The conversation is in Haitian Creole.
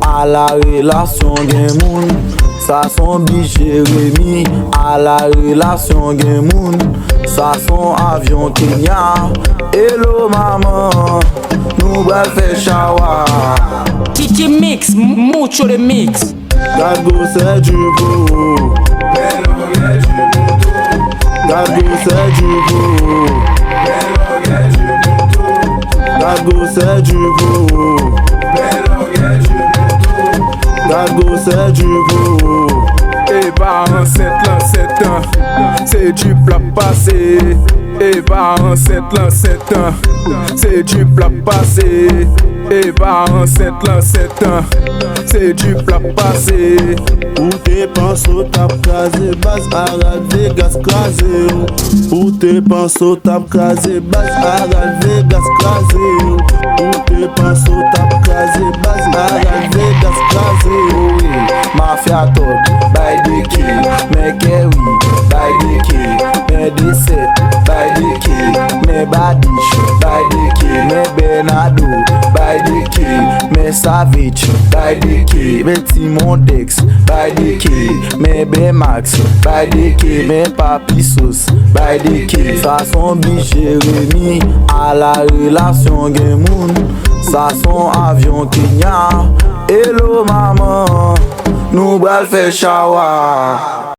À la relation gen moun, ça son bi Jérémy. À la relation gen moun, ça son avion Kenya. Hello maman, nous va faire shower. Kiki mix, mucho de mix. Gago c'est du beau. Gago c'est du beau. Gago c'est du beau. Gago c'est du beau. Et bah en 7 ans, c'est du plat passé. Et bah en 7 ans, c'est du plat passé. Et bah en 7 ans, c'est du plat passé. Ou te penses au tap krasé, bas Arad Vegas krasé. Ou te penses au tap krasé, bas Arad Vegas krasé. Ou te penses au tap krasé, bas Arad Vegas krasé. Oui, mafia top, by the key. Mais que oui, by the key. Mais 17, by the key. Mais Badish, by the key. Mais Bernardo, by the key. Mais Savage, by the key. Mais Timon Dex, by the key. Mais B-Max, by the key. Mais Papi Sauce, by the key. Ça son bi Jérémy. À la relation gen moun, ça son avion Kenya. Hello maman, nous va faire shower.